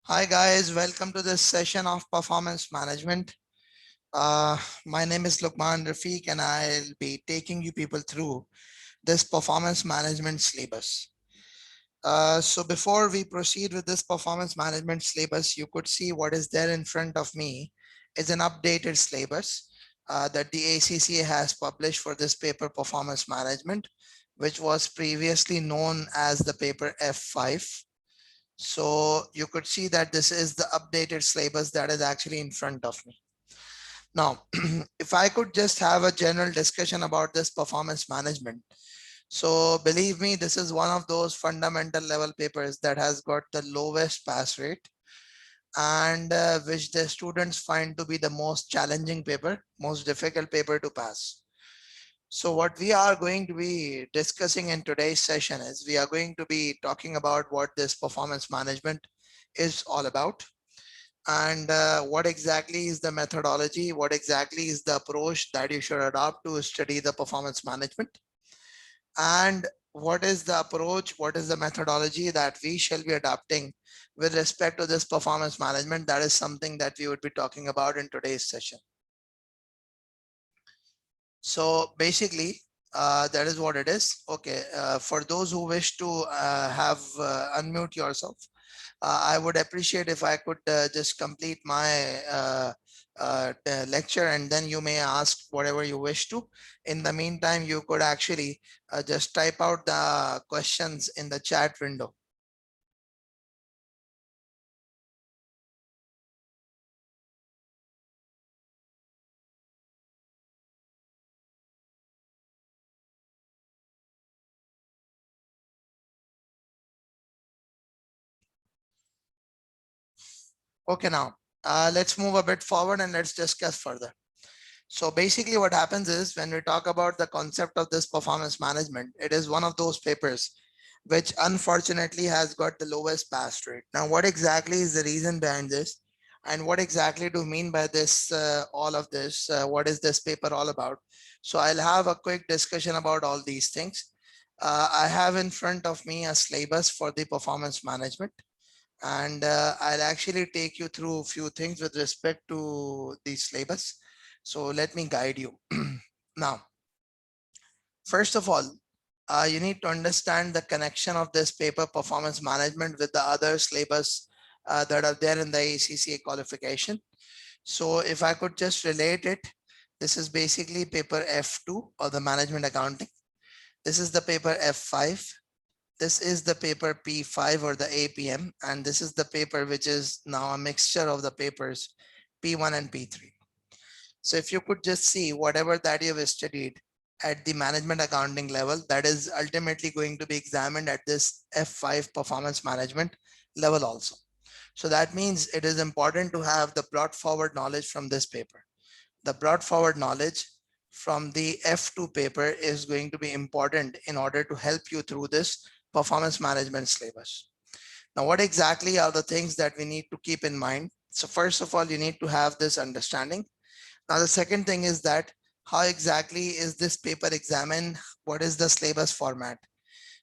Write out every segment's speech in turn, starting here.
Hi guys, welcome to this session of performance management. My name is Lukman Rafiq and I'll be taking you people through this performance management syllabus. So before we proceed with this performance management syllabus, you could see what is there in front of me is an updated syllabus that the ACCA has published for this paper performance management, which was previously known as the paper F5. So you could see that this is the updated syllabus that is actually in front of me. Now, if I could just have a general discussion about this performance management. So believe me, this is one of those fundamental level papers that has got the lowest pass rate and which the students find to be the most challenging paper, most difficult paper to pass. So what we are going to be discussing in today's session is we are going to be talking about what this performance management is all about and what exactly is the methodology, what exactly is the approach that you should adopt to study the performance management, and what is the approach, what is the methodology that we shall be adopting with respect to this performance management. That is something that we would be talking about in today's session. So basically, that is what it is. Okay, for those who wish to have unmute yourself, I would appreciate if I could just complete my lecture and then you may ask whatever you wish to. In the meantime, you could actually just type out the questions in the chat window. Okay, now let's move a bit forward and let's discuss further. So basically what happens is when we talk about the concept of this performance management, it is one of those papers which unfortunately has got the lowest pass rate. Now, what exactly is the reason behind this? And what exactly do you mean by this, all of this? What is this paper all about? So I'll have a quick discussion about all these things. I have in front of me a syllabus for the performance management. And I'll actually take you through a few things with respect to the syllabus. So let me guide you. Now, first of all, you need to understand the connection of this paper performance management with the other syllabus that are there in the ACCA qualification. So if I could just relate it, this is basically paper F2 or the management accounting. This is the paper F5. This is the paper P5 or the APM, and this is the paper which is now a mixture of the papers P1 and P3. So if you could just see whatever that you have studied at the management accounting level, that is ultimately going to be examined at this F5 performance management level also. So that means it is important to have the brought forward knowledge from this paper. The brought forward knowledge from the F2 paper is going to be important in order to help you through this performance management syllabus. Now, what exactly are the things that we need to keep in mind? So first of all, you need to have this understanding. Now, the second thing is that how exactly is this paper examined? What is the syllabus format?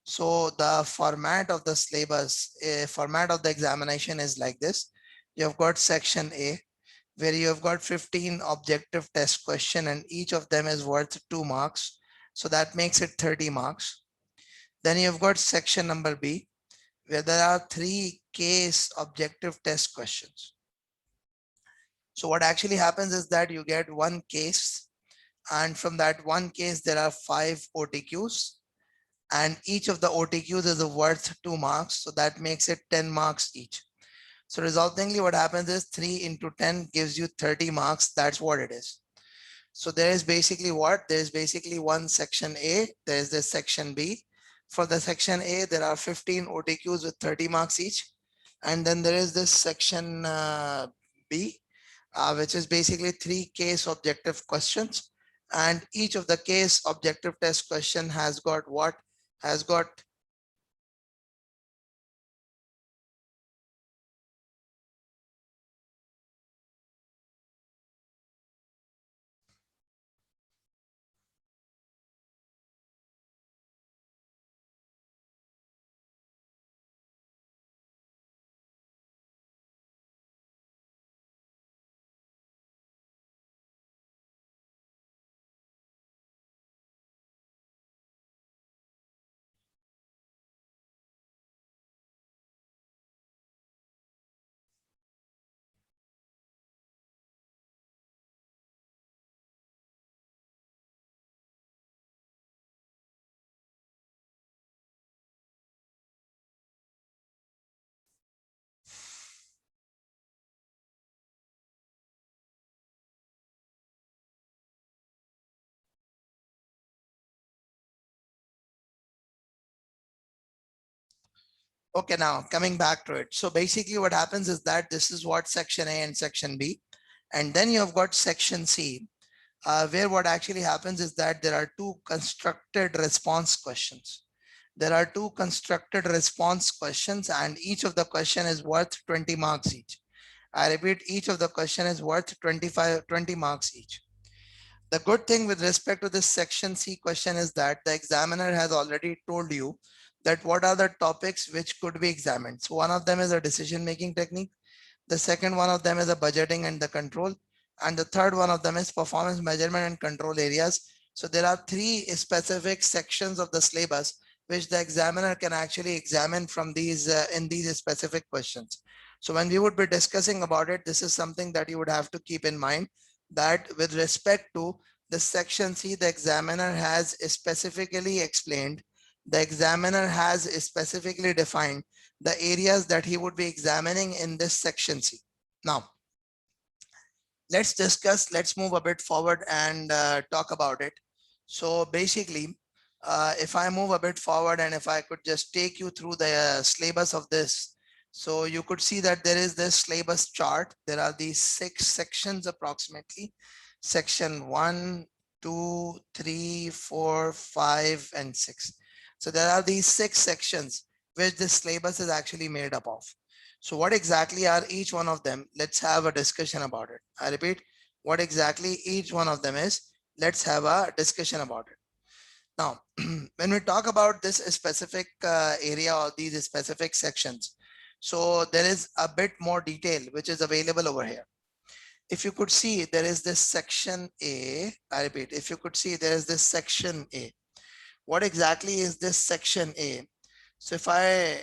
So the format of the syllabus, format of the examination is like this. You have got section A, where you have got 15 objective test question and each of them is worth 2 marks. So that makes it 30 marks. Then you've got section number B, where there are 3 case objective test questions. So what actually happens is that you get one case, and from that one case, there are 5 OTQs, and each of the OTQs is worth 2 marks. So that makes it 10 marks each. So resultingly, what happens is 3 into 10 gives you 30 marks. That's what it is. So there is basically what? There is basically one section A, there is this section B. For the section A, there are 15 OTQs with 30 marks each. And then there is this section B, which is basically 3 case objective questions. And each of the case objective test question has got what? Has got Okay, now coming back to it. So basically what happens is that this is what section A and section B, and then you have got section C, where what actually happens is that there are two constructed response questions. There are two constructed response questions, and each of the question is worth 20 marks each. I repeat, each of the question is worth 20 marks each. The good thing with respect to this section C question is that the examiner has already told you that what are the topics which could be examined. So one of them is a decision making technique. The second one of them is a budgeting and the control. And the third one of them is performance measurement and control areas. So there are three specific sections of the syllabus which the examiner can actually examine from these in these specific questions. So when we would be discussing about it, this is something that you would have to keep in mind, that with respect to the section C, the examiner has specifically explained, the examiner has specifically defined the areas that he would be examining in this section C. Now, let's move a bit forward and talk about it. So basically, if I move a bit forward and if I could just take you through the syllabus of this, so you could see that there is this syllabus chart. There are these 6 sections approximately. Section 1, 2, 3, 4, 5, and 6. So there are these 6 sections which this syllabus is actually made up of. So what exactly are each one of them? Let's have a discussion about it. I repeat, what exactly each one of them is, let's have a discussion about it. Now, when we talk about this specific area or these specific sections, so there is a bit more detail which is available over here. If you could see, there is this section A. I repeat, if you could see, there is this section A. What exactly is this section A? So if I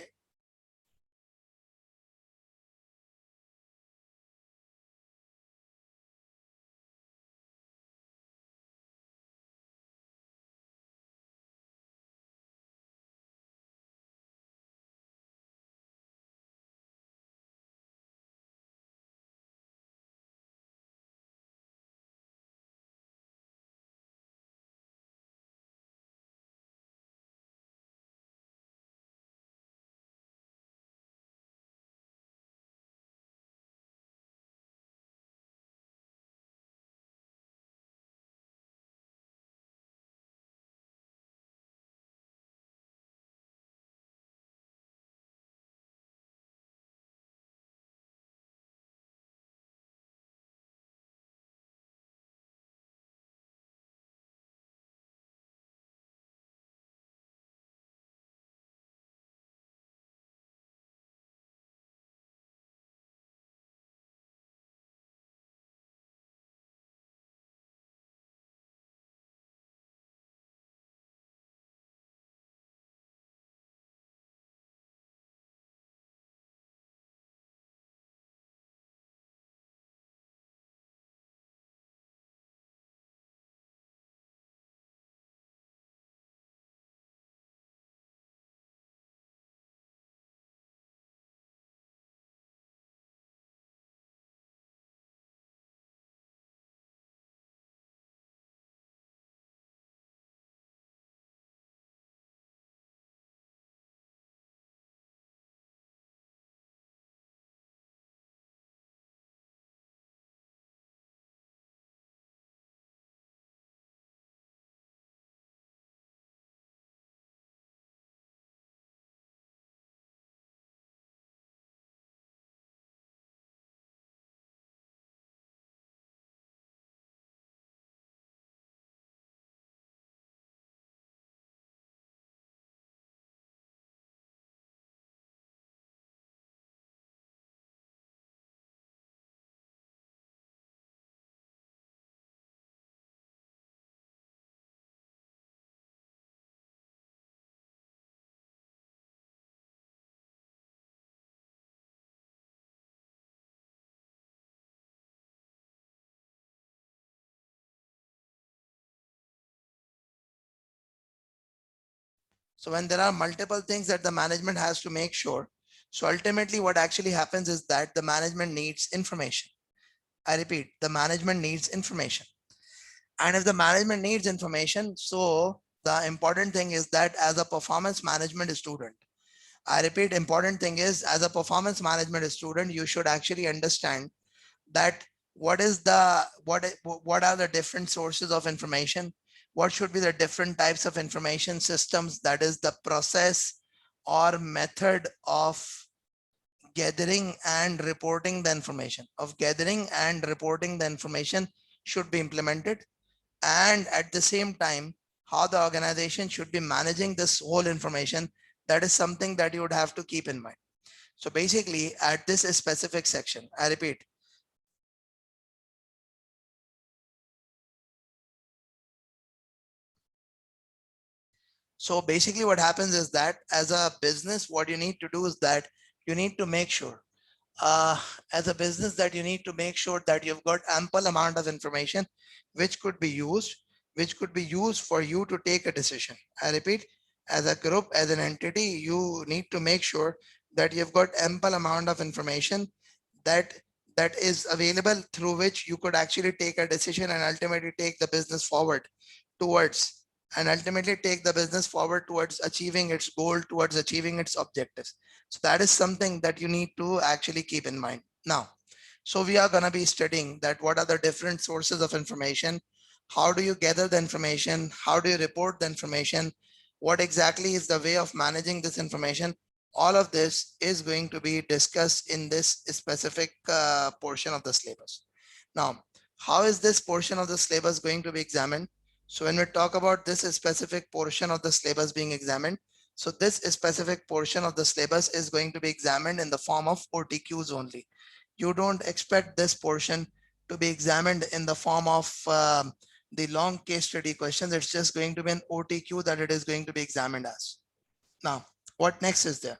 So when there are multiple things that the management has to make sure, so ultimately what actually happens is that the management needs information. I repeat, the management needs information. And if the management needs information, so the important thing is that as a performance management student, I repeat, important thing is, as a performance management student, you should actually understand that what are the different sources of information, what should be the different types of information systems, that is the process or method of gathering and reporting the information should be implemented, and at the same time how the organization should be managing this whole information. That is something that you would have to keep in mind. So basically at this specific section, I repeat, so basically what happens is that as a business, what you need to do is that you need to make sure, uh, as a business, that you need to make sure that you've got ample amount of information which could be used, for you to take a decision. I repeat, as a group, as an entity, you need to make sure that you've got ample amount of information that is available, through which you could actually take a decision and ultimately take the business forward towards achieving its goal, towards achieving its objectives. So that is something that you need to actually keep in mind. Now, so we are going to be studying that what are the different sources of information, how do you gather the information, how do you report the information, what exactly is the way of managing this information. All of this is going to be discussed in this specific portion of the syllabus. Now, how is this portion of the syllabus going to be examined? So when we talk about this specific portion of the syllabus being examined, so this specific portion of the syllabus is going to be examined in the form of OTQs only. You don't expect this portion to be examined in the form of the long case study questions. It's just going to be an OTQ that it is going to be examined as. Now, what next is there?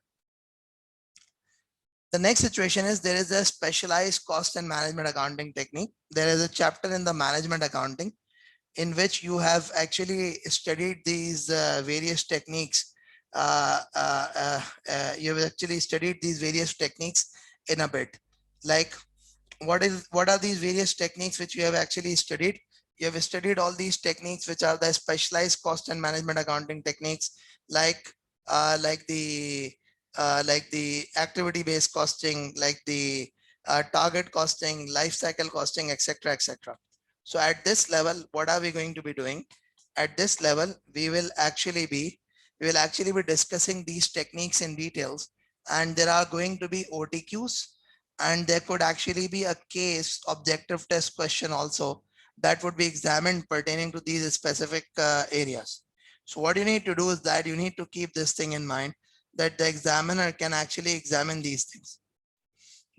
The next situation is, there is a specialized cost and management accounting technique. There is a chapter in the management accounting in which you have actually studied these various techniques. You have actually studied these various techniques in a bit. Like, what are these various techniques which you have actually studied? You have studied all these techniques which are the specialized cost and management accounting techniques, like like the activity based costing, like the target costing, life cycle costing, etc., etc. So at this level, what are we going to be doing? At this level, we will actually be discussing these techniques in details, and there are going to be OTQs, and there could actually be a case objective test question also that would be examined pertaining to these specific areas. So what you need to do is that you need to keep this thing in mind, that the examiner can actually examine these things.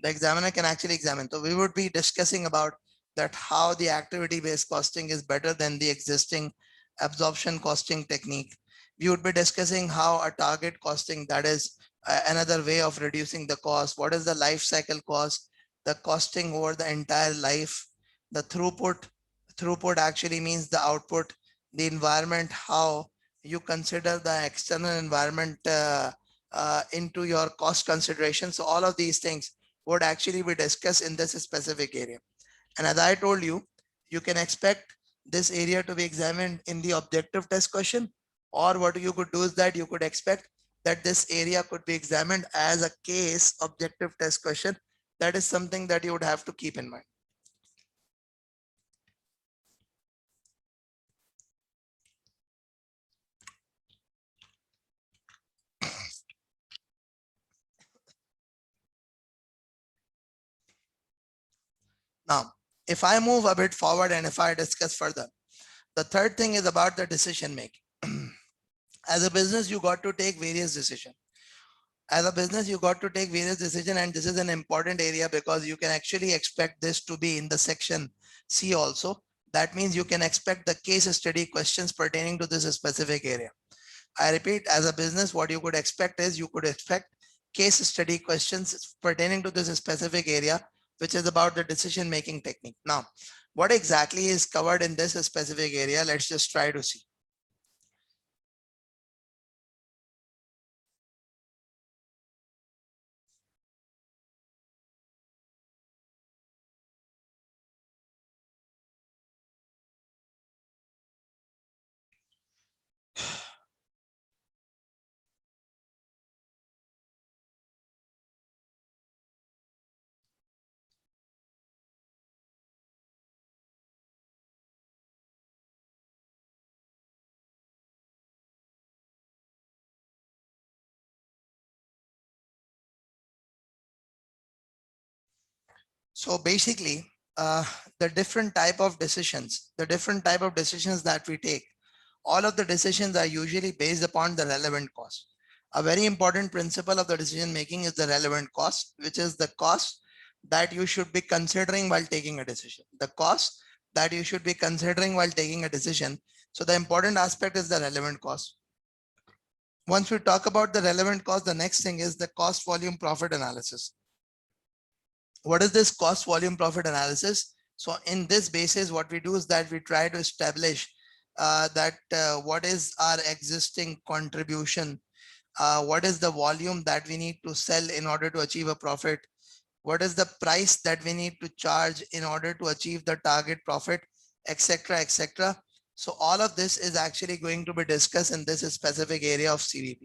So we would be discussing about that how the activity based costing is better than the existing absorption costing technique. We would be discussing how a target costing, that is another way of reducing the cost. What is the life cycle cost, the costing over the entire life, the throughput actually means the output, the environment, how you consider the external environment into your cost consideration. So all of these things would actually be discussed in this specific area. And as I told you, you can expect this area to be examined in the objective test question, or what you could do is that you could expect that this area could be examined as a case objective test question. That is something that you would have to keep in mind. Now, if I move a bit forward and if I discuss further, the third thing is about the decision making. As a business, you got to take various decisions. And this is an important area because you can actually expect this to be in the section C also. That means you can expect the case study questions pertaining to this specific area. I repeat, as a business, what you could expect is you could expect case study questions pertaining to this specific area, which is about the decision making technique. Now, what exactly is covered in this specific area? Let's just try to see. So basically, the different type of decisions, that we take, all of the decisions are usually based upon the relevant cost. A very important principle of the decision making is the relevant cost, which is the cost that you should be considering while taking a decision. The cost that you should be considering while taking a decision. So the important aspect is the relevant cost. Once we talk about the relevant cost, the next thing is the cost volume profit analysis. What is this cost volume profit analysis? So in this basis, what we do is that we try to establish what is our existing contribution, what is the volume that we need to sell in order to achieve a profit, what is the price that we need to charge in order to achieve the target profit, etc., etc. So all of this is actually going to be discussed in this specific area of CVP.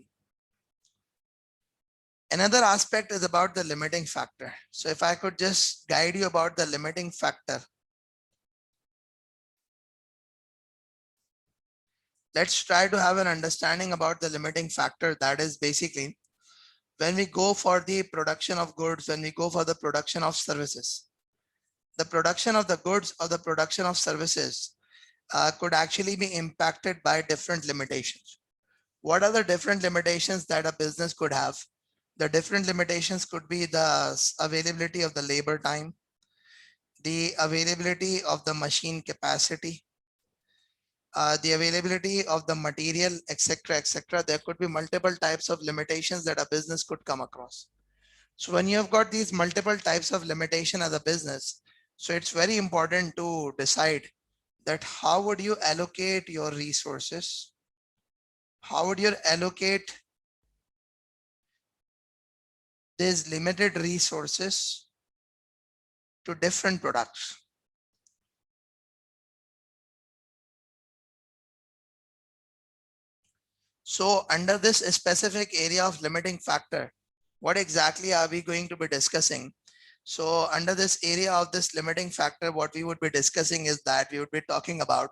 Another aspect is about the limiting factor. So if I could just guide you about the limiting factor. Let's try to have an understanding about the limiting factor. That is basically when we go for the production of goods, when we go for the production of services, the production of the goods or the production of services could actually be impacted by different limitations. What are the different limitations that a business could have? The different limitations could be the availability of the labor time, the availability of the machine capacity, the availability of the material, etc., etc. There could be multiple types of limitations that a business could come across. So when you have got these multiple types of limitation as a business, so it's very important to decide that how would you allocate your resources? How would you allocate these limited resources to different products? So under this specific area of limiting factor, what exactly are we going to be discussing? So under this area of this limiting factor, what we would be discussing is that we would be talking about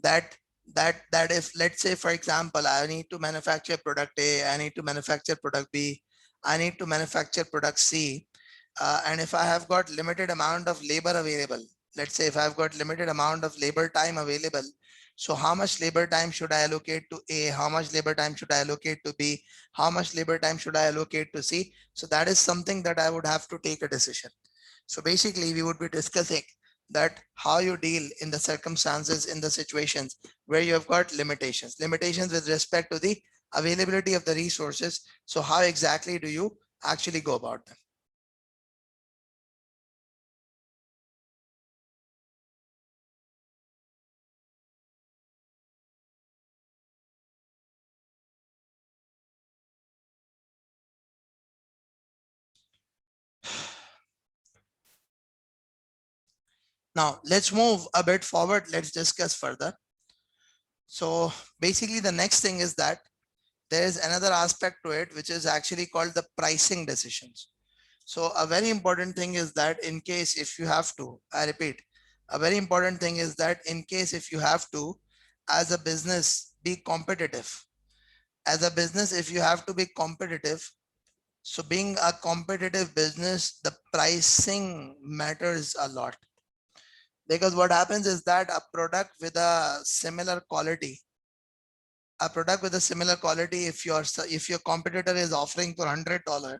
that if, let's say, for example, I need to manufacture product A, I need to manufacture product B, I need to manufacture product C, and if I have got limited amount of labor available, let's say if I've got limited amount of labor time available, so how much labor time should I allocate to A? How much labor time should I allocate to B? How much labor time should I allocate to C? So that is something that I would have to take a decision. So basically we would be discussing that how you deal in the circumstances, in the situations where you have got limitations with respect to the availability of the resources. So how exactly do you actually go about them? Now let's move a bit forward. Let's discuss further. So basically the next thing is that there is another aspect to it, which is actually called the pricing decisions. So a very important thing is that in case if you have to, I repeat, a very important thing is that in case if you have to, as a business, be competitive. As a business, if you have to be competitive, so being a competitive business, the pricing matters a lot. Because what happens is that a product with a similar quality, if your competitor is offering for $100,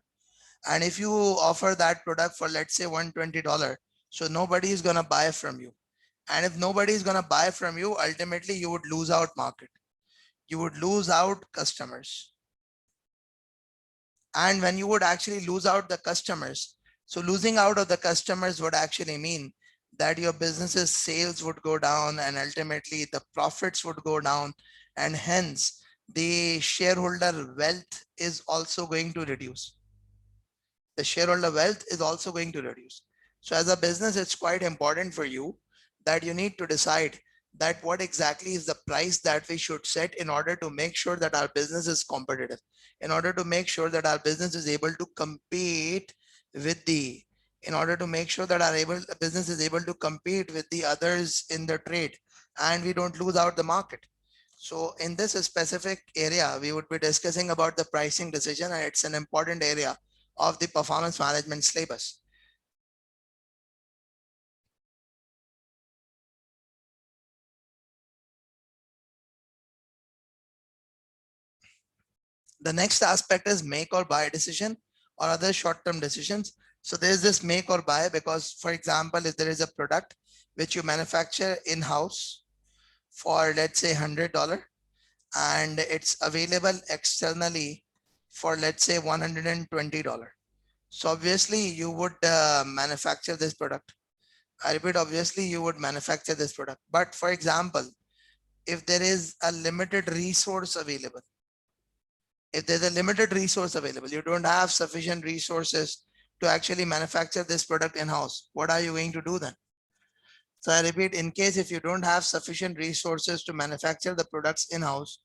and if you offer that product for, let's say, $120, so nobody is going to buy from you. And if nobody is going to buy from you, ultimately you would lose out market. You would lose out customers. And when you would actually lose out the customers, so losing out of the customers would actually mean that your business's sales would go down, and ultimately the profits would go down, and hence the shareholder wealth is also going to reduce. The shareholder wealth is also going to reduce. So as a business, it's quite important for you that you need to decide that what exactly is the price that we should set in order to make sure that our business is competitive, in order to make sure that our business is able to compete with the, in order to make sure that our business is able to compete with the others in the trade, and we don't lose out the market. So in this specific area, we would be discussing about the pricing decision, and it's an important area of the performance management syllabus. The next aspect is make or buy decision or other short-term decisions. So there's this make or buy because, for example, if there is a product which you manufacture in-house for, let's say, $100 and it's available externally for, let's say, $120. So obviously you would manufacture this product. I repeat, obviously you would manufacture this product. But for example, if there is a limited resource available, if there's a limited resource available, you don't have sufficient resources to actually manufacture this product in-house, what are you going to do then? So I repeat, in case if you don't have sufficient resources to manufacture the products in-house,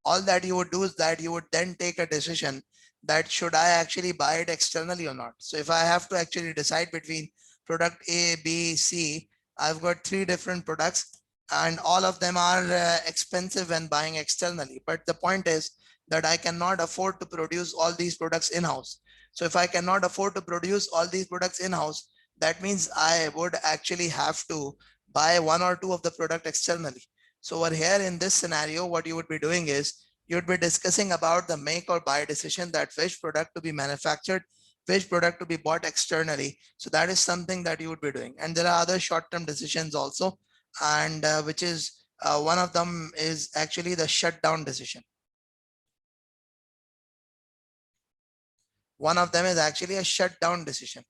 all that you would do is that you would then take a decision that should I actually buy it externally or not. So if I have to actually decide between product A, B, C, I've got 3 different products and all of them are expensive when buying externally. But the point is that I cannot afford to produce all these products in-house. So if I cannot afford to produce all these products in-house, that means I would actually have to buy 1 or 2 of the product externally. So over here in this scenario, what you would be doing is you would be discussing about the make or buy decision, that which product to be manufactured, which product to be bought externally. So that is something that you would be doing. And there are other short-term decisions also, and which is one of them is actually the shutdown decision. One of them is actually a shutdown decision.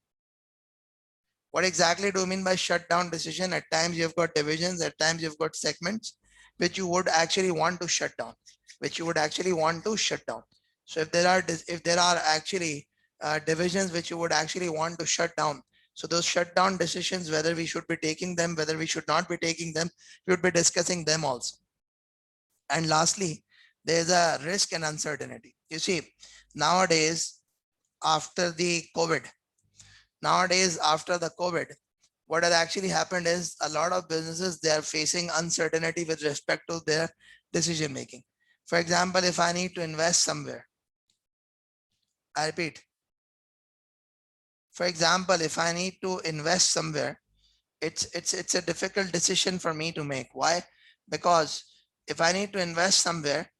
What exactly do you mean by shutdown decision? At times you've got divisions, at times you've got segments which you would actually want to shut down, So if there are actually divisions which you would actually want to shut down, so those shutdown decisions, whether we should be taking them, whether we should not be taking them, we would be discussing them also. And lastly, there's a risk and uncertainty. You see, nowadays, after the COVID, what has actually happened is a lot of businesses, they are facing uncertainty with respect to their decision making. For example, if I need to invest somewhere, I repeat, for example, if I need to invest somewhere, it's a difficult decision for me to make. Why? Because if I need to invest somewhere,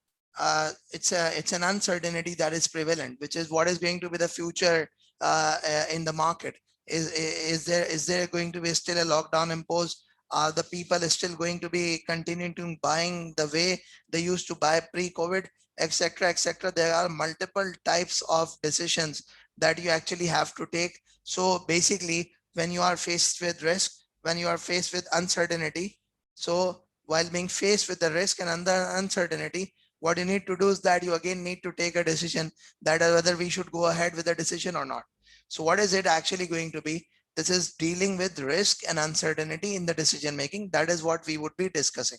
it's an uncertainty that is prevalent, which is what is going to be the future in the market. Is there going to be still a lockdown imposed? Are the people still going to be continuing to buying the way they used to buy pre-COVID, etc., etc.? There are multiple types of decisions that you actually have to take. So basically, when you are faced with risk, when you are faced with uncertainty, so while being faced with the risk and uncertainty, what you need to do is that you again need to take a decision that whether we should go ahead with the decision or not. So what is it actually going to be? This is dealing with risk and uncertainty in the decision making. That is what we would be discussing.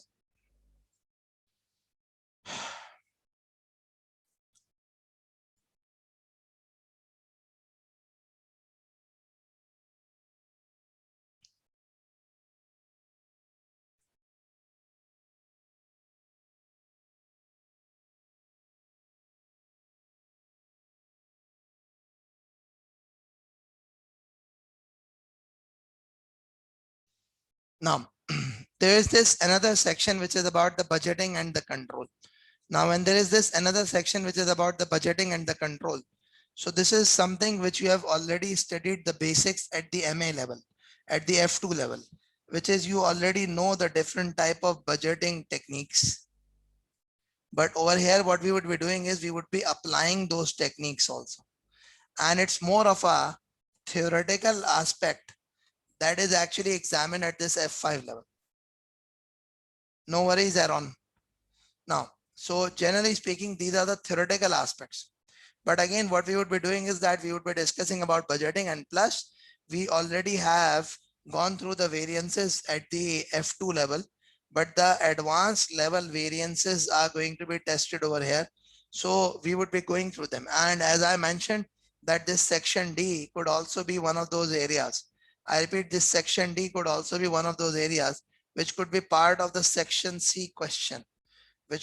Now, there is this another section which is about the budgeting and the control. Now, when there is this another section which is about the budgeting and the control. So this is something which you have already studied the basics at the MA level, at the F2 level, which is you already know the different type of budgeting techniques. But over here, what we would be doing is we would be applying those techniques also. And it's more of a theoretical aspect that is actually examined at this F5 level. No worries, Aaron. Now, so generally speaking, these are the theoretical aspects. But again, what we would be doing is that we would be discussing about budgeting, and plus we already have gone through the variances at the F2 level, but the advanced level variances are going to be tested over here. So we would be going through them. And as I mentioned, that this section D could also be one of those areas. I repeat, this section D could also be one of those areas which could be part of the section C question, So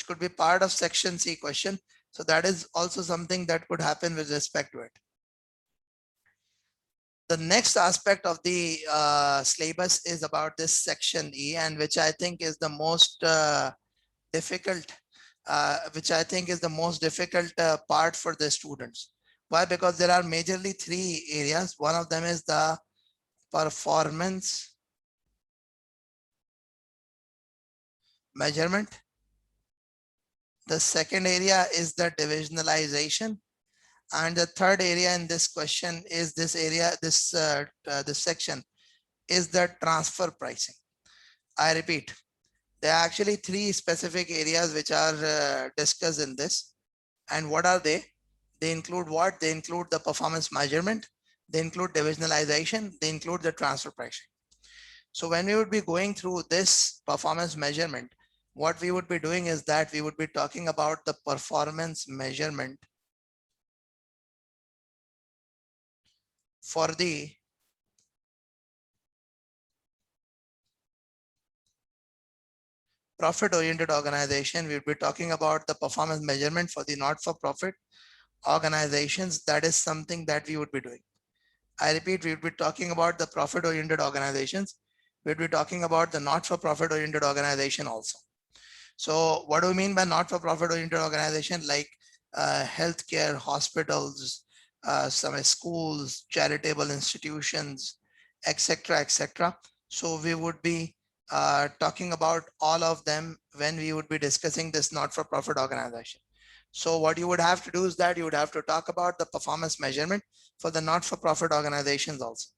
that is also something that could happen with respect to it. The next aspect of the syllabus is about this section E, and which I think is the most difficult, part for the students. Why? Because there are majorly three areas. One of them is the performance measurement. The second area is the divisionalization. And the third area in this question is this area, this section is the transfer pricing. I repeat, there are actually three specific areas which are discussed in this. And what are they? They include what? They include the performance measurement, they include divisionalization, they include the transfer pricing. So when we would be going through this performance measurement, what we would be doing is that we would be talking about the performance measurement for the profit-oriented organization. We'll be talking about the performance measurement for the not-for-profit organizations. That is something that we would be doing. I repeat, we would be talking about the profit-oriented organizations. We'd be talking about the not-for-profit oriented organization also. So what do we mean by not-for-profit oriented organization? Like healthcare, hospitals, some schools, charitable institutions, etc., etc. So we would be talking about all of them when we would be discussing this not-for-profit organization. So what you would have to do is that you would have to talk about the performance measurement for the not-for-profit organizations also.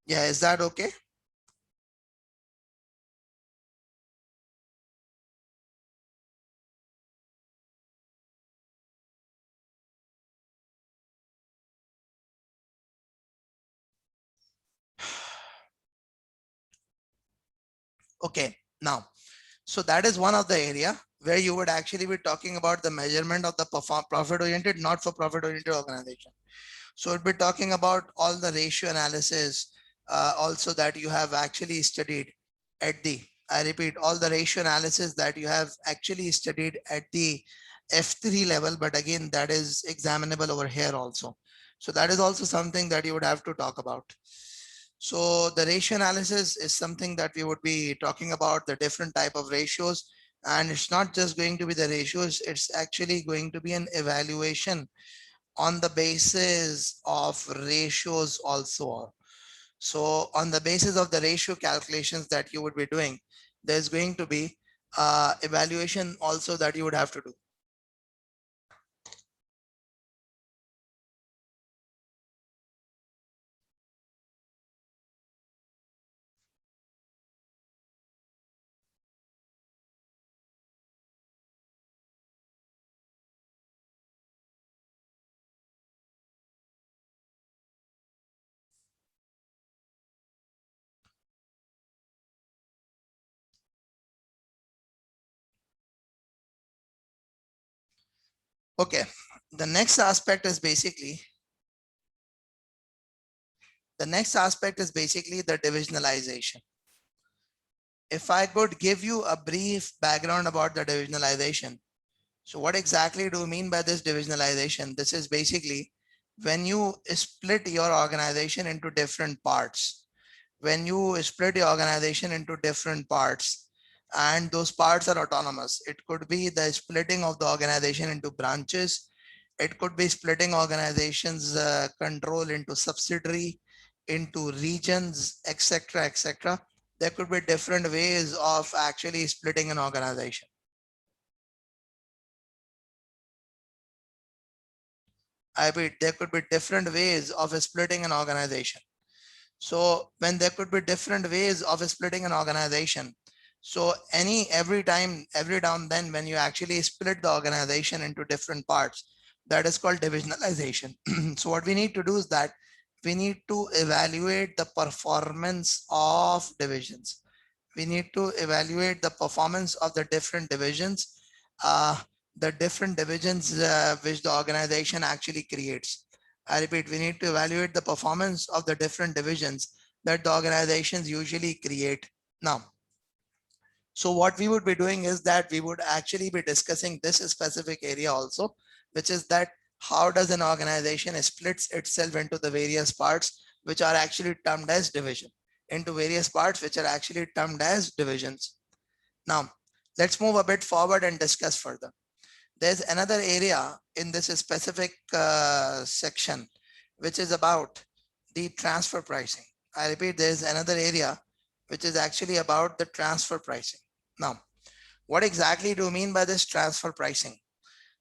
Yeah, is that okay? Okay, now, so that is one of the area where you would actually be talking about the measurement of the profit-oriented, not for profit-oriented organization. So we'll be talking about all the ratio analysis also that you have actually studied at the, I repeat, all the ratio analysis that you have actually studied at the F3 level, but again, that is examinable over here also. So that is also something that you would have to talk about. So the ratio analysis is something that we would be talking about, the different type of ratios. And it's not just going to be the ratios, it's actually going to be an evaluation on the basis of ratios also. So on the basis of the ratio calculations that you would be doing, there's going to be evaluation also that you would have to do. Okay, the next aspect is basically the divisionalization. If I could give you a brief background about the divisionalization. So what exactly do you mean by this divisionalization? This is basically when you split your organization into different parts. When you split your organization into different parts, and those parts are autonomous. It could be the splitting of the organization into branches. It could be splitting organizations control into subsidiary. into regions, etc., etc. There could be different ways of actually splitting an organization. I repeat, there could be different ways of splitting an organization. So when there could be different ways of splitting an organization, so every now and then when you actually split the organization into different parts, that is called divisionalization. So what we need to do is that we need to evaluate the performance of divisions. We need to evaluate the performance of the different divisions, uh, which the organization actually creates. I repeat, we need to evaluate the performance of the different divisions that the organizations usually create. Now, so what we would be doing is that we would actually be discussing this specific area also, which is that how does an organization splits itself into the various parts, which are actually termed as division, into various parts, which are actually termed as divisions. Now, let's move a bit forward and discuss further. There's another area in this specific section, which is about the transfer pricing. I repeat, there's another area which is actually about the transfer pricing. Now, what exactly do you mean by this transfer pricing?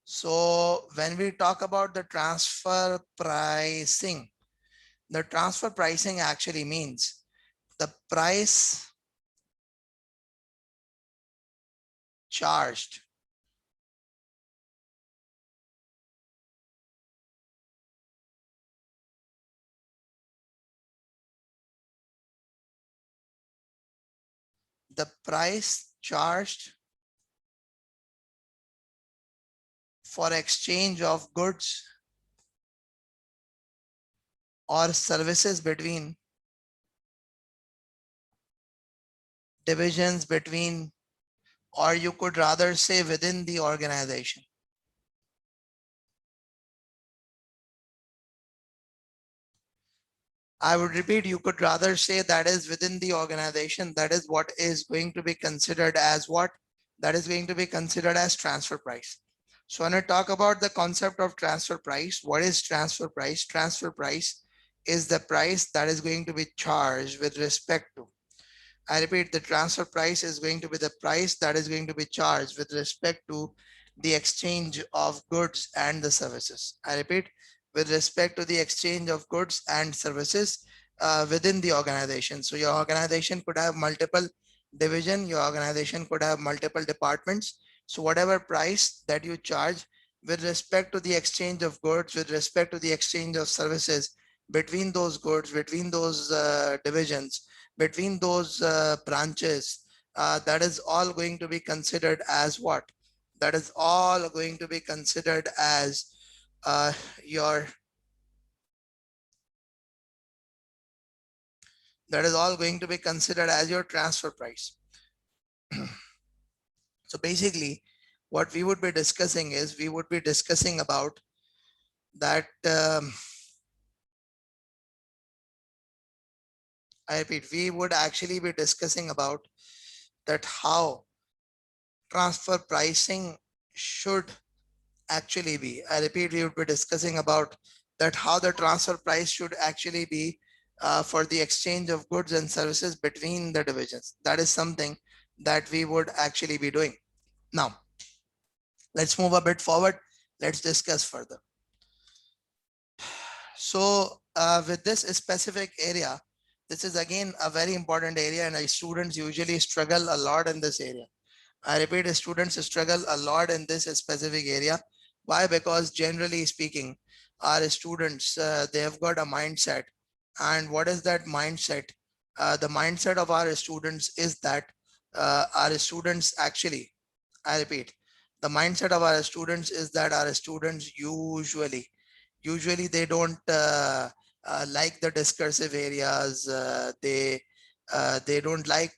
So when we talk about the transfer pricing actually means the price charged the price charged for exchange of goods or services between divisions between, or you could rather say within the organization. I would repeat, you could rather say that is within the organization. That is what is going to be considered as what? That is going to be considered as transfer price. So when I talk about the concept of transfer price, what is transfer price? Transfer price is the price that is going to be charged with respect to. I repeat, the transfer price is going to be the price that is going to be charged with respect to the exchange of goods and the services. I repeat, with respect to the exchange of goods and services within the organization. So your organization could have multiple division, your organization could have multiple departments. So whatever price that you charge with respect to the exchange of goods, with respect to the exchange of services between those goods, between those divisions, between those branches, that is all going to be considered as what? That is all going to be considered as your, that is all going to be considered as your transfer price. So basically, what we would be discussing is we would be discussing about that. I repeat, we would actually be discussing about that how transfer pricing should actually be. I repeat, we would be discussing about that how the transfer price should actually be for the exchange of goods and services between the divisions. That is something that we would actually be doing. Now, let's move a bit forward. Let's discuss further. So with this specific area, this is again a very important area and students usually struggle a lot in this area. I repeat, students struggle a lot in this specific area. Why? Because generally speaking, our students, they have got a mindset. And what is that mindset? The mindset of our students is that our students actually, I repeat, the mindset of our students is that our students usually they don't like the discursive areas. They don't like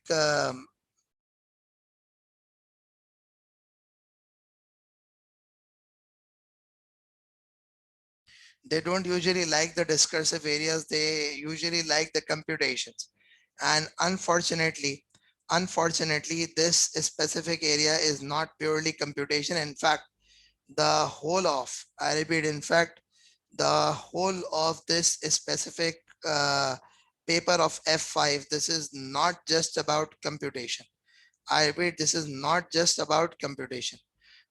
they don't usually like the discursive areas. They usually like the computations. And unfortunately, this specific area is not purely computation. In fact, the whole of, I repeat, in fact, the whole of this specific paper of F5, this is not just about computation. I repeat, this is not just about computation.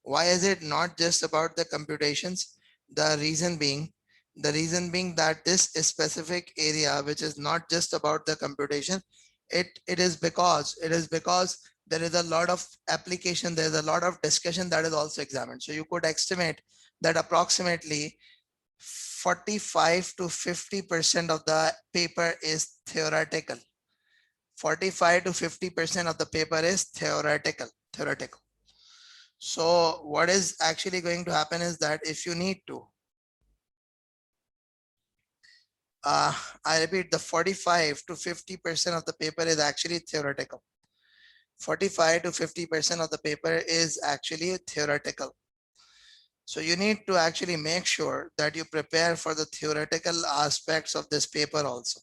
Why is it not just about the computations? The reason being, that this specific area, which is not just about the computation, it is because there is a lot of application, there is a lot of discussion that is also examined. So you could estimate that approximately 45 to 50% of the paper is theoretical. 45 to 50% of the paper is theoretical. So what is actually going to happen is that if you need to, I repeat, the 45 to 50% of the paper is actually theoretical. 45 to 50% of the paper is actually theoretical. So you need to actually make sure that you prepare for the theoretical aspects of this paper also.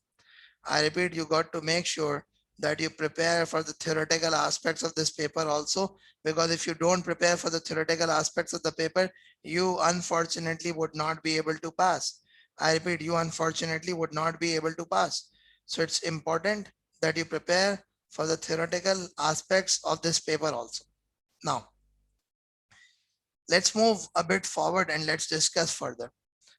I repeat, you got to make sure that you prepare for the theoretical aspects of this paper also, because if you don't prepare for the theoretical aspects of the paper, you unfortunately would not be able to pass. I repeat, you unfortunately would not be able to pass. So it's important that you prepare for the theoretical aspects of this paper also. Now, let's move a bit forward and let's discuss further.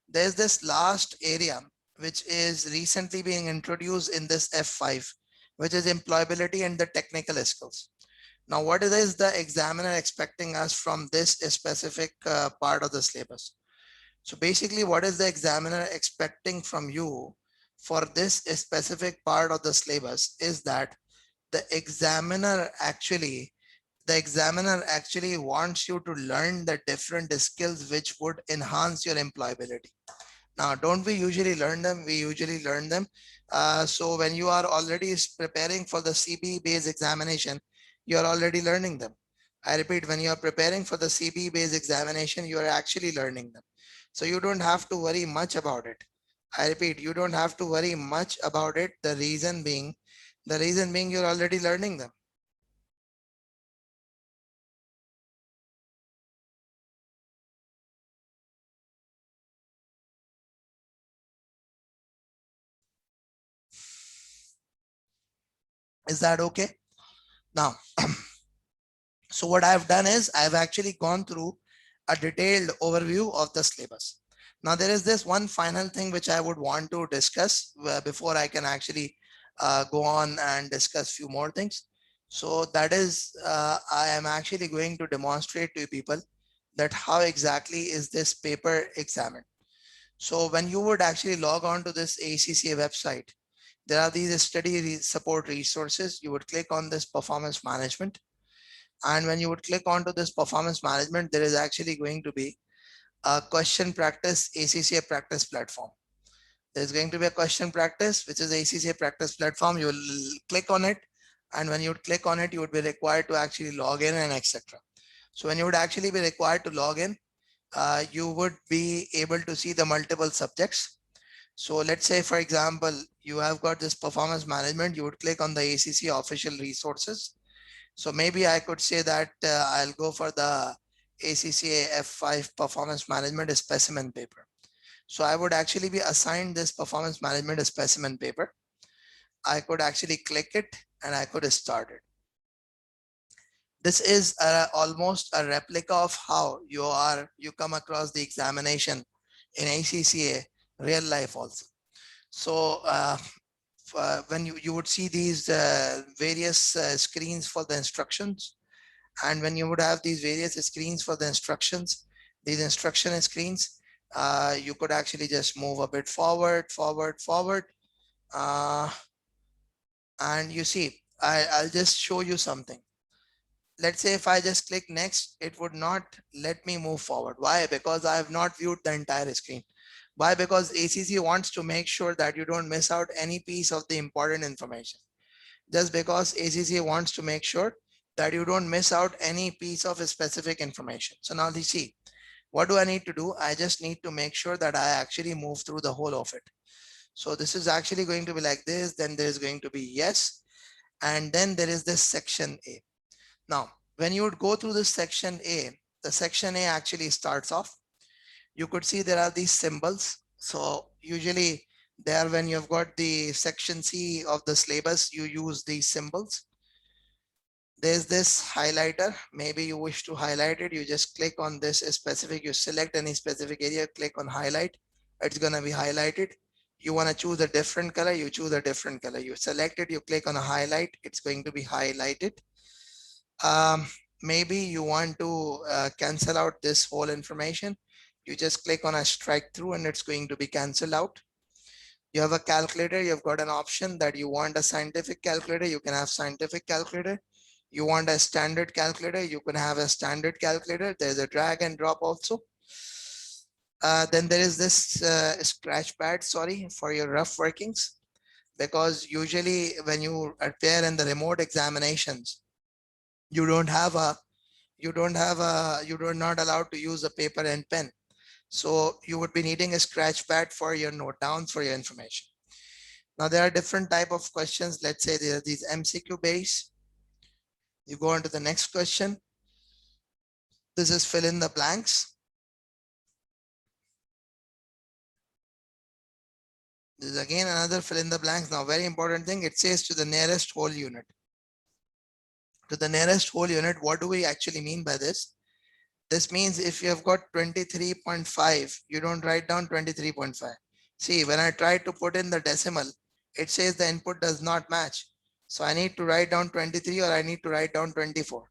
There's this last area which is recently being introduced in this F5, which is employability and the technical skills. Now, what is the examiner expecting us from this specific part of the syllabus? So basically, what is the examiner expecting from you for this specific part of the syllabus is that the examiner actually wants you to learn the different skills which would enhance your employability. Now, don't we usually learn them? We usually learn them. So when you are already preparing for the CBE based examination, you are already learning them. I repeat, when you are preparing for the CBE based examination, you are actually learning them. So you don't have to worry much about it. I repeat, you don't have to worry much about it. The reason being you're already learning them. Is that okay? Now, so what I've done is I've actually gone through a detailed overview of the syllabus. Now there is this one final thing which I would want to discuss before I can actually go on and discuss few more things. So that is, I am actually going to demonstrate to people that how exactly is this paper examined. So when you would actually log on to this ACCA website, there are these study support resources. You would click on this performance management. And when you would click onto this performance management, there is actually going to be a question practice ACCA practice platform. There's going to be a question practice, which is ACCA practice platform. You will click on it. And when you would click on it, you would be required to actually log in and etc. So when you would actually be required to log in, you would be able to see the multiple subjects. So let's say, for example, you have got this performance management, you would click on the ACCA official resources. So maybe I could say that I'll go for the ACCA F5 performance management specimen paper. So I would actually be assigned this performance management specimen paper. I could actually click it and I could start it. This is almost a replica of how you come across the examination in ACCA real life also. So when you would see these various screens for the instructions, and when you would have these various screens for the instructions, these instruction screens, you could actually just move a bit forward. And you see, I'll just show you something. Let's say if I just click next, it would not let me move forward. Why? Because I have not viewed the entire screen. Why? Because ACC wants to make sure that you don't miss out any piece of the important information. Just because ACC wants to make sure that you don't miss out any piece of specific information. So now you see, what do I need to do? I just need to make sure that I actually move through the whole of it. So this is actually going to be like this. Then there is going to be yes. And then there is this section A. Now, when you would go through this section A, the section A actually starts off. You could see there are these symbols. So usually There, when you've got the section C of the syllabus, you use these symbols. There's this highlighter. Maybe you wish to highlight it. You just click on this specific, you select any specific area, click on highlight. It's going to be highlighted. You want to choose a different color, you choose a different color. You select it, you click on a highlight, it's going to be highlighted. Um, Maybe you want to cancel out this whole information. You just click on a strike through and it's going to be canceled out. You have a calculator, you've got an option that you want a scientific calculator, you can have scientific calculator. You want a standard calculator, you can have a standard calculator. There's a drag and drop also. Then there is this scratch pad, sorry, for your rough workings, because usually when you appear in the remote examinations, you don't have a, you're not allowed to use a paper and pen. So you would be needing a scratch pad for your note downs for your information. Now there are different type of questions. Let's say there are these MCQ based. You go on to the next question. This is fill in the blanks. This is again another fill in the blanks. Now very important thing, it says to the nearest whole unit. To the nearest whole unit, what do we actually mean by this? This means if you have got 23.5, you don't write down 23.5. See, when I try to put in the decimal, it says the input does not match. So I need to write down 23 or I need to write down 24.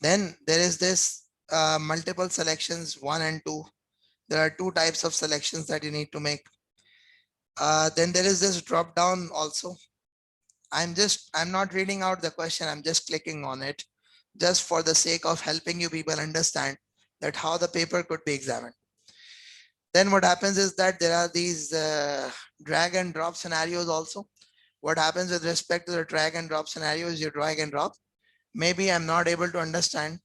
Then there is this multiple selections, 1 and 2. There are two types of selections that you need to make. Then there is this drop down also. I'm not reading out the question. I'm just clicking on it just for the sake of helping you people understand that how the paper could be examined. Then what happens is that there are these drag and drop scenarios also. What happens with respect to the drag and drop scenarios, you drag and drop. Maybe I'm not able to understand.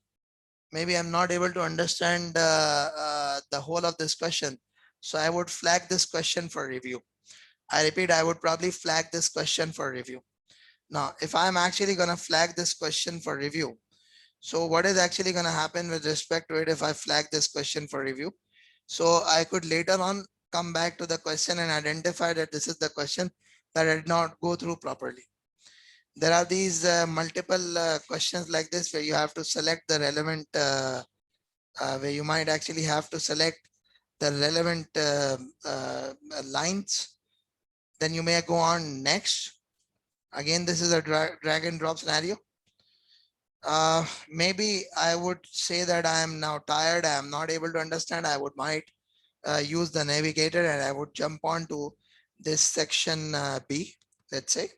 Maybe I'm not able to understand the whole of this question. So I would flag this question for review. I repeat, I would probably flag this question for review. Now, if I'm actually going to flag this question for review, so what is actually going to happen with respect to it if I flag this question for review? So I could later on come back to the question and identify that this is the question that I did not go through properly. There are these multiple questions like this where you have to select the relevant, where you might actually have to select the relevant lines. Then you may go on next. Again, this is a drag and drop scenario. Maybe I would say that I am now tired. I am not able to understand. I would might use the navigator and I would jump on to this section B, let's say.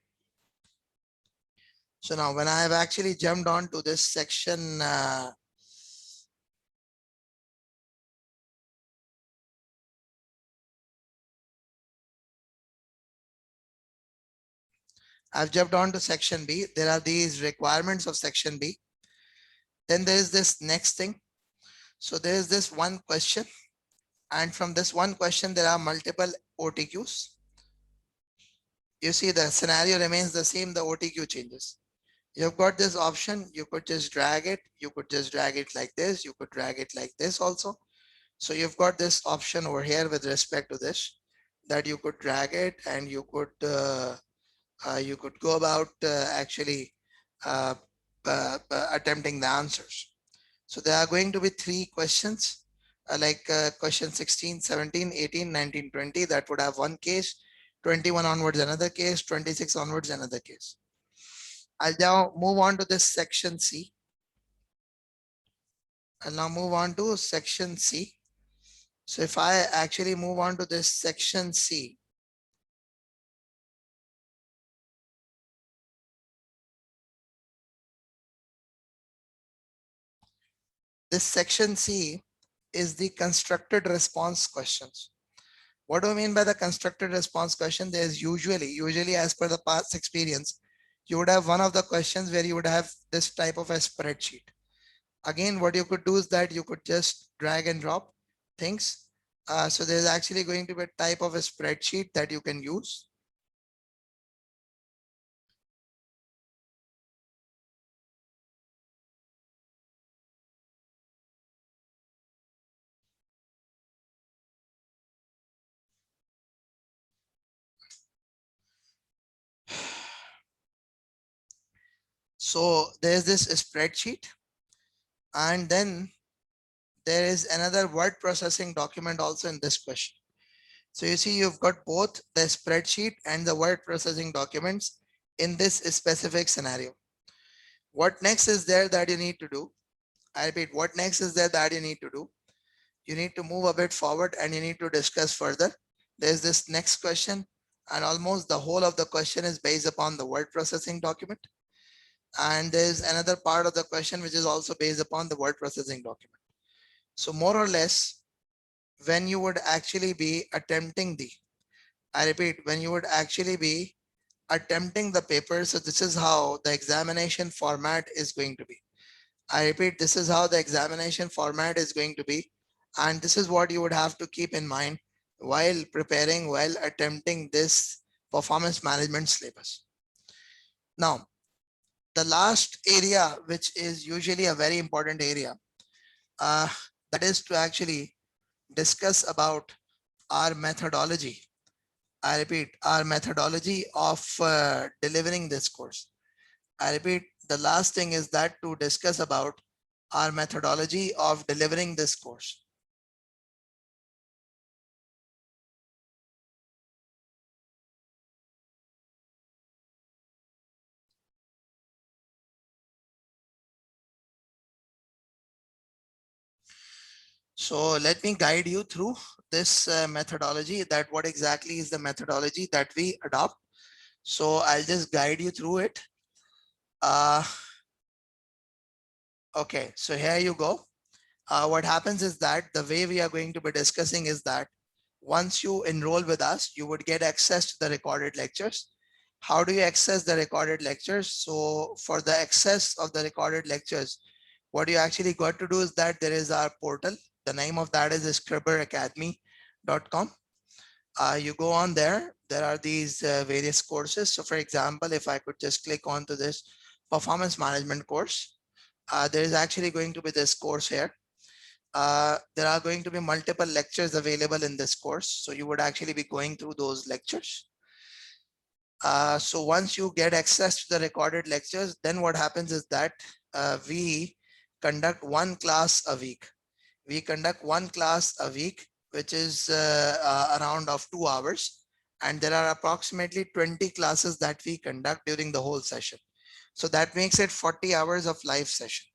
So now when I have actually jumped on to this section, I've jumped on to section B. There are these requirements of section B. Then there is this next thing. So there is this one question. And from this one question, there are multiple OTQs. You see the scenario remains the same, the OTQ changes. You've got this option, you could just drag it. You could just drag it like this. You could drag it like this also. So you've got this option over here with respect to this, that you could drag it and you could go about actually uh, attempting the answers. So there are going to be three questions like question 16, 17, 18, 19, 20 that would have one case, 21 onwards another case, 26 onwards another case. I'll now move on to this section C. I'll now move on to section C. So if I actually move on to this section C, this section C is the constructed response questions. What do I mean by the constructed response question? There's usually as per the past experience, you would have one of the questions where you would have this type of a spreadsheet. Again, what you could do is that you could just drag and drop things. So there's actually going to be a type of a spreadsheet that you can use. So there's this spreadsheet, and then there is another word processing document also in this question. So you see, you've got both the spreadsheet and the word processing documents in this specific scenario. What next is there that you need to do? I repeat, what next is there that you need to do? You need to move a bit forward and you need to discuss further. There's this next question, and almost the whole of the question is based upon the word processing document. And there's another part of the question which is also based upon the word processing document. So more or less, when you would actually be attempting the, I repeat, when you would actually be attempting the paper, so this is how the examination format is going to be. I repeat, this is how the examination format is going to be. And this is what you would have to keep in mind while preparing, while attempting this performance management syllabus. Now, the last area, which is usually a very important area, that is to actually discuss about our methodology. I repeat, our methodology of delivering this course. I repeat, the last thing is that to discuss about our methodology of delivering this course. So let me guide you through this methodology, that what exactly is the methodology that we adopt. So I'll just guide you through it. Okay, so here you go. What happens is that the way we are going to be discussing is that once you enroll with us, you would get access to the recorded lectures. How do you access the recorded lectures? So for the access of the recorded lectures, what you actually got to do is that there is our portal. The name of that is scriberacademy.com. You go on there, there are these various courses. So for example, if I could just click onto this performance management course, there is actually going to be this course here. There are going to be multiple lectures available in this course. So you would actually be going through those lectures. So once you get access to the recorded lectures, then what happens is that we conduct one class a week. We conduct one class a week, which is around of 2 hours. And there are approximately 20 classes that we conduct during the whole session. So that makes it 40 hours of live session.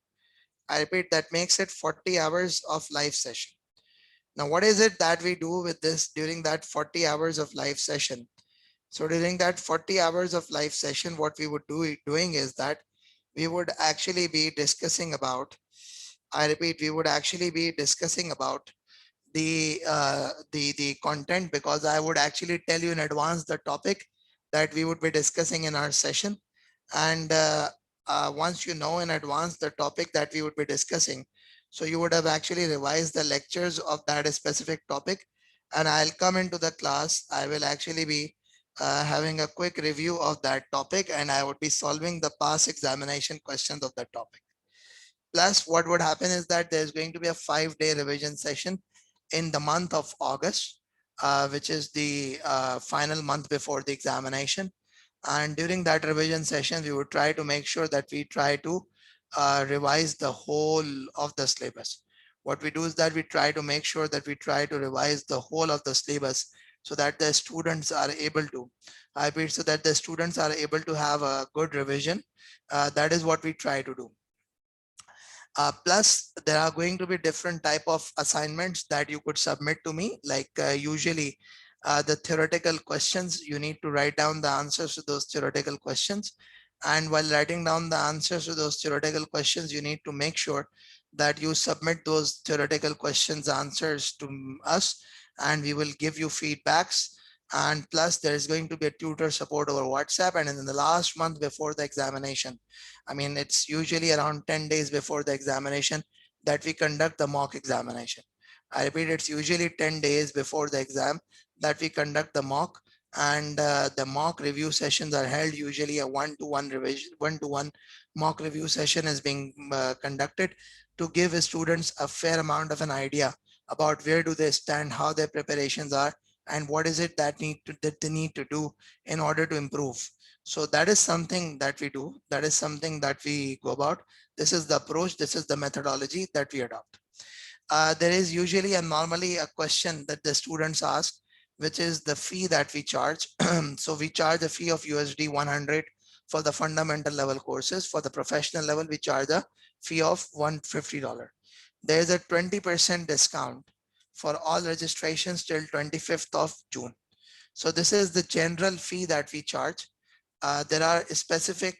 I repeat, that makes it 40 hours of live session. Now, what is it that we do with this during that 40 hours of live session? So during that 40 hours of live session, what we would doing is that we would actually be discussing about, I repeat, we would actually be discussing about the content, because I would actually tell you in advance the topic that we would be discussing in our session. And once you know in advance the topic that we would be discussing, so you would have actually revised the lectures of that specific topic. And I'll come into the class. I will actually be having a quick review of that topic, and I would be solving the past examination questions of that topic. Plus, what would happen is that there's going to be a 5-day revision session in the month of August, which is the final month before the examination. And during that revision session, we would try to make sure that we try to revise the whole of the syllabus. What we do is that we try to make sure that we try to revise the whole of the syllabus so that the students are able to, I repeat, so that the students are able to have a good revision. That is what we try to do. Plus, there are going to be different type of assignments that you could submit to me. Like usually the theoretical questions, you need to write down the answers to those theoretical questions. And while writing down the answers to those theoretical questions, you need to make sure that you submit those theoretical questions answers to us, and we will give you feedbacks. And plus, there is going to be a tutor support over WhatsApp. And in the last month before the examination, I mean, it's usually around 10 days before the examination that we conduct the mock examination. I repeat, it's usually 10 days before the exam that we conduct the mock, and the mock review sessions are held. Usually a one-to-one revision, one-to-one mock review session is being conducted to give students a fair amount of an idea about where do they stand, how their preparations are, and what is it that they need to do in order to improve. So that is something that we do. That is something that we go about. This is the approach. This is the methodology that we adopt. There is usually and normally a question that the students ask, which is the fee that we charge. So we charge a fee of USD 100 for the fundamental level courses. For the professional level, we charge a fee of $150. There is a 20% discount for all registrations till 25th of June. So this is the general fee that we charge. There are specific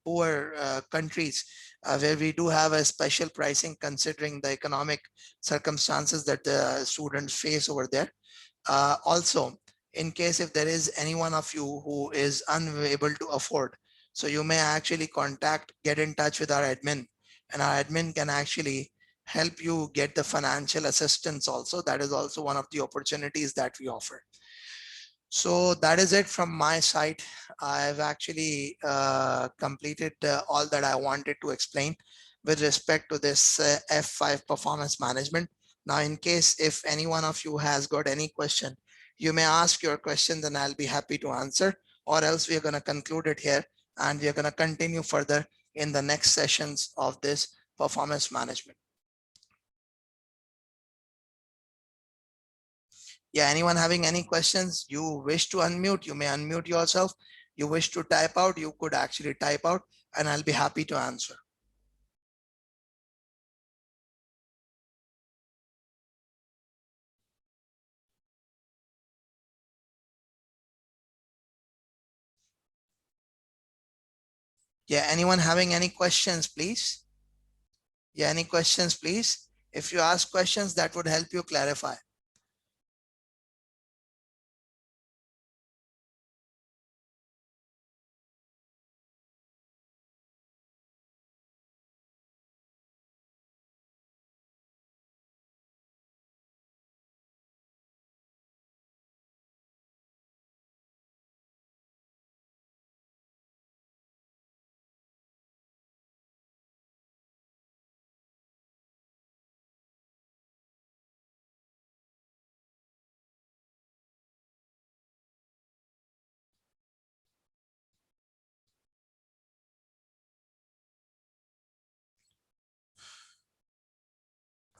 poor countries where we do have a special pricing considering the economic circumstances that the students face over there. Also, in case if there is any one of you who is unable to afford, so you may actually get in touch with our admin, and our admin can actually help you get the financial assistance also. That is also one of the opportunities that we offer. So that is it from my side. I've actually completed all that I wanted to explain with respect to this F5 performance management. Now, in case if any one of you has got any question, you may ask your questions and I'll be happy to answer, or else we are going to conclude it here and we are going to continue further in the next sessions of this performance management. Yeah, anyone having any questions? You wish to unmute, you may unmute yourself. You wish to type out, you could actually type out and I'll be happy to answer. Yeah, anyone having any questions, please? Yeah, any questions, please? If you ask questions, that would help you clarify.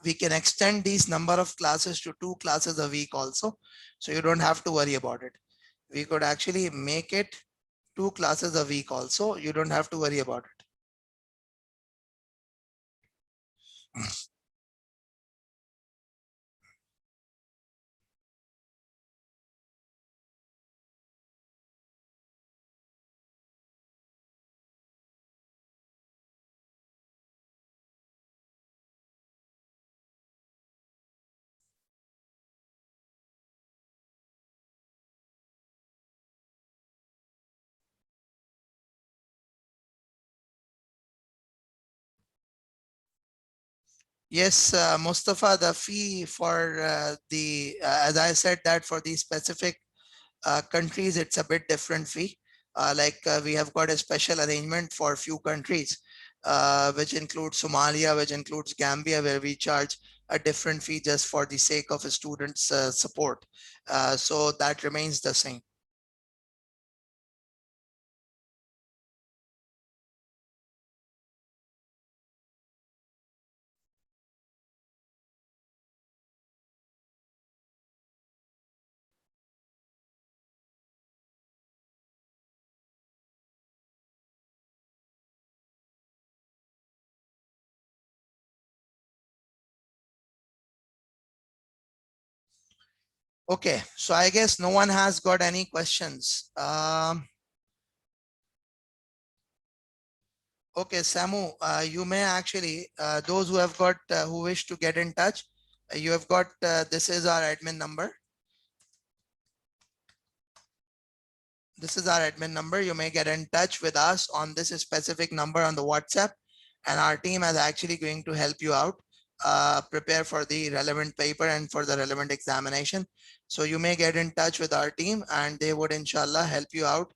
We can extend these number of classes to 2 classes a week also. So you don't have to worry about it. We could actually make it 2 classes a week also. You don't have to worry about it. Yes, Mustafa, the fee for as I said that for the specific countries, it's a bit different fee. We have got a special arrangement for a few countries, which includes Somalia, which includes Gambia, where we charge a different fee just for the sake of a student's support. So that remains the same. Okay, so I guess no one has got any questions. Okay, Samu, you may actually, those who have got, who wish to get in touch, you have got, this is our admin number. This is our admin number. You may get in touch with us on this specific number on the WhatsApp, and our team is actually going to help you out, prepare for the relevant paper and for the relevant examination. So you may get in touch with our team and they would inshallah help you out,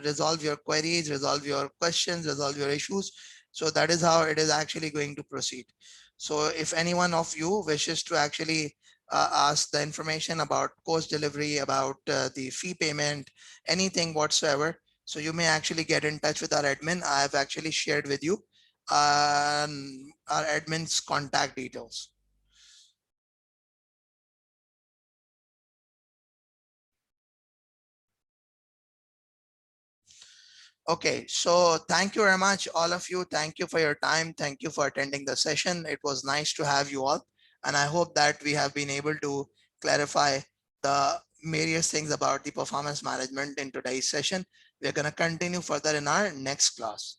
resolve your queries, resolve your questions, resolve your issues. So that is how it is actually going to proceed. So if any one of you wishes to actually us the information about course delivery, about the fee payment, anything whatsoever. So you may actually get in touch with our admin. I have actually shared with you our admin's contact details. Okay, so thank you very much, all of you. Thank you for your time. Thank you for attending the session. It was nice to have you all. And I hope that we have been able to clarify the various things about the performance management in today's session. We're going to continue further in our next class.